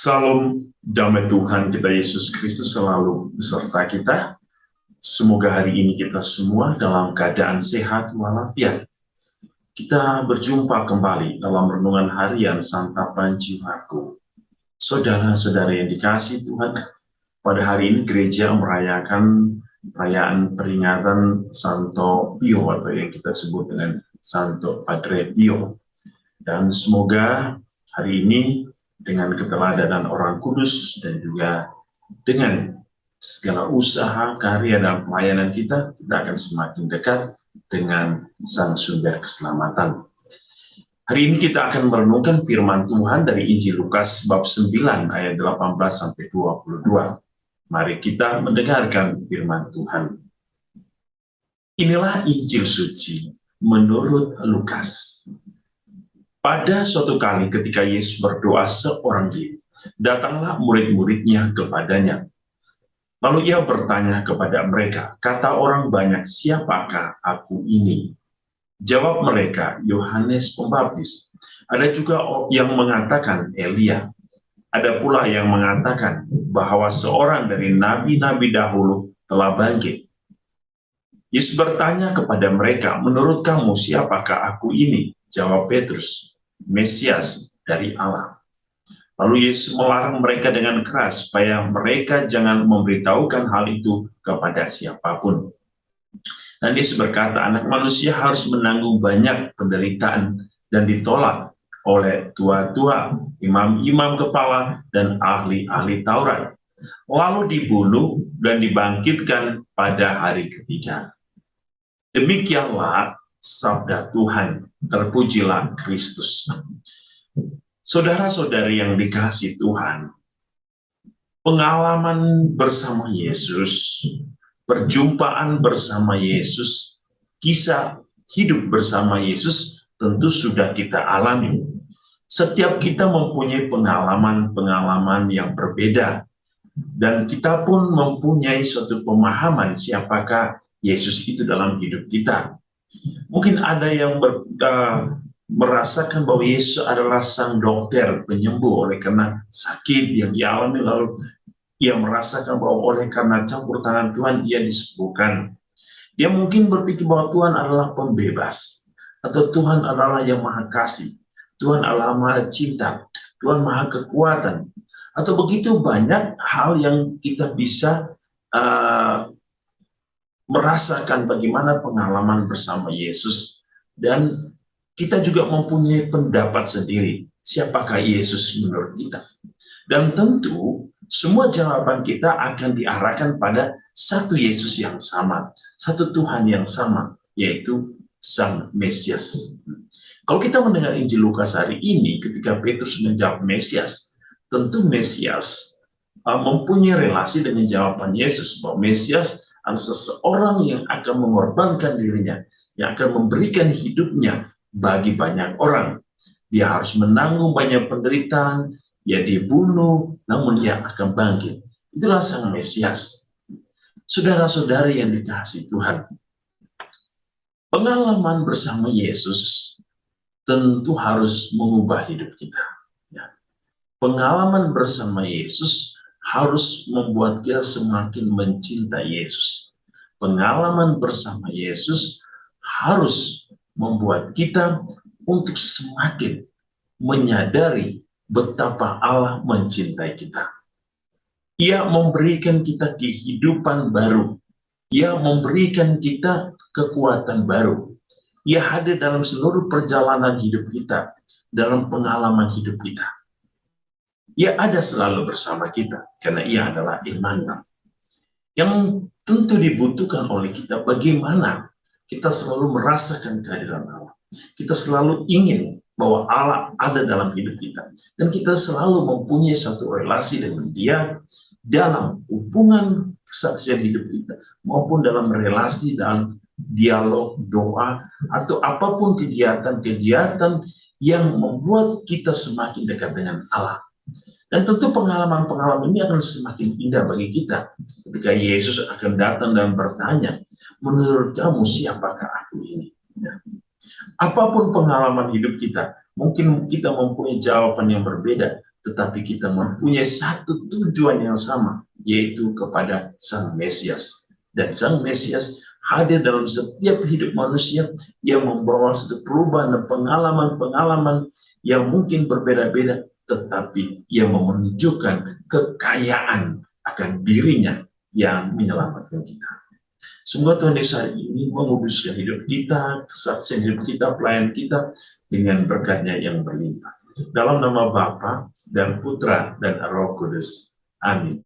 Salam damai Tuhan kita Yesus Kristus selalu beserta kita. Semoga hari ini kita semua dalam keadaan sehat walafiat. Kita berjumpa kembali dalam renungan harian Santapan Jiwaku. Saudara-saudara yang dikasihi Tuhan, pada hari ini gereja merayakan perayaan peringatan Santo Pio atau yang kita sebut dengan Santo Padre Pio. Dan semoga hari ini dengan keteladanan Orang Kudus dan juga dengan segala usaha, karya, dan pelayanan kita akan semakin dekat dengan Sang Sumber Keselamatan. Hari ini kita akan merenungkan firman Tuhan dari Injil Lukas bab 9 ayat 18-22. Mari kita mendengarkan firman Tuhan. Inilah Injil suci menurut Lukas. Pada suatu kali ketika Yesus berdoa seorang diri, datanglah murid-muridnya kepadanya. Lalu ia bertanya kepada mereka, kata orang banyak, siapakah aku ini? Jawab mereka, Yohanes Pembaptis. Ada juga yang mengatakan Elia. Ada pula yang mengatakan bahwa seorang dari nabi-nabi dahulu telah bangkit. Yesus bertanya kepada mereka, menurut kamu siapakah aku ini? Jawab Petrus, Mesias dari Allah. Lalu Yesus melarang mereka dengan keras supaya mereka jangan memberitahukan hal itu kepada siapapun. Dan Yesus berkata, anak manusia harus menanggung banyak penderitaan dan ditolak oleh tua-tua, imam-imam kepala, dan ahli-ahli Taurat. Lalu dibunuh dan dibangkitkan pada hari ketiga. Demikianlah sabda Tuhan, terpujilah Kristus. Saudara-saudari yang dikasihi Tuhan, pengalaman bersama Yesus, perjumpaan bersama Yesus, kisah hidup bersama Yesus tentu sudah kita alami. Setiap kita mempunyai pengalaman-pengalaman yang berbeda, dan kita pun mempunyai suatu pemahaman siapakah Yesus itu dalam hidup kita. Mungkin ada yang merasakan bahwa Yesus adalah sang dokter penyembuh oleh karena sakit yang dialami, lalu ia merasakan bahwa oleh karena campur tangan Tuhan ia disembuhkan. Dia mungkin berpikir bahwa Tuhan adalah pembebas, atau Tuhan adalah yang maha kasih, Tuhan adalah maha cinta, Tuhan maha kekuatan, atau begitu banyak hal yang kita bisa merasakan bagaimana pengalaman bersama Yesus, dan kita juga mempunyai pendapat sendiri siapakah Yesus menurut kita. Dan tentu semua jawaban kita akan diarahkan pada satu Yesus yang sama, satu Tuhan yang sama, yaitu Sang Mesias. Kalau kita mendengar Injil Lukas hari ini, ketika Petrus menjawab Mesias, tentu Mesias mempunyai relasi dengan jawaban Yesus, bahwa Mesias adalah seseorang yang akan mengorbankan dirinya, yang akan memberikan hidupnya bagi banyak orang. Dia harus menanggung banyak penderitaan, dia dibunuh, namun dia akan bangkit. Itulah Sang Mesias. Saudara-saudari yang dikasihi Tuhan, pengalaman bersama Yesus tentu harus mengubah hidup kita. Pengalaman bersama Yesus harus membuat kita semakin mencintai Yesus. Pengalaman bersama Yesus harus membuat kita untuk semakin menyadari betapa Allah mencintai kita. Ia memberikan kita kehidupan baru. Ia memberikan kita kekuatan baru. Ia hadir dalam seluruh perjalanan hidup kita, dalam pengalaman hidup kita. Ia ada selalu bersama kita, karena ia adalah Immanuel. Yang tentu dibutuhkan oleh kita, bagaimana kita selalu merasakan kehadiran Allah. Kita selalu ingin bahwa Allah ada dalam hidup kita. Dan kita selalu mempunyai satu relasi dengan Dia dalam hubungan kesaksian hidup kita, maupun dalam relasi, dalam dialog, doa, atau apapun kegiatan-kegiatan yang membuat kita semakin dekat dengan Allah. Dan tentu pengalaman-pengalaman ini akan semakin indah bagi kita ketika Yesus akan datang dan bertanya, menurut kamu siapakah aku ini? Apapun pengalaman hidup kita, mungkin kita mempunyai jawaban yang berbeda, tetapi kita mempunyai satu tujuan yang sama, yaitu kepada Sang Mesias. Dan Sang Mesias hadir dalam setiap hidup manusia yang membawa satu perubahan dan pengalaman-pengalaman yang mungkin berbeda-beda, tetapi yang menunjukkan kekayaan akan dirinya yang menyelamatkan kita. Semoga Tuhan Yesus hari ini menguduskan hidup kita, kesaksian hidup kita, pelayan kita dengan berkat-Nya yang berlimpah. Dalam nama Bapa dan Putra dan Roh Kudus. Amin.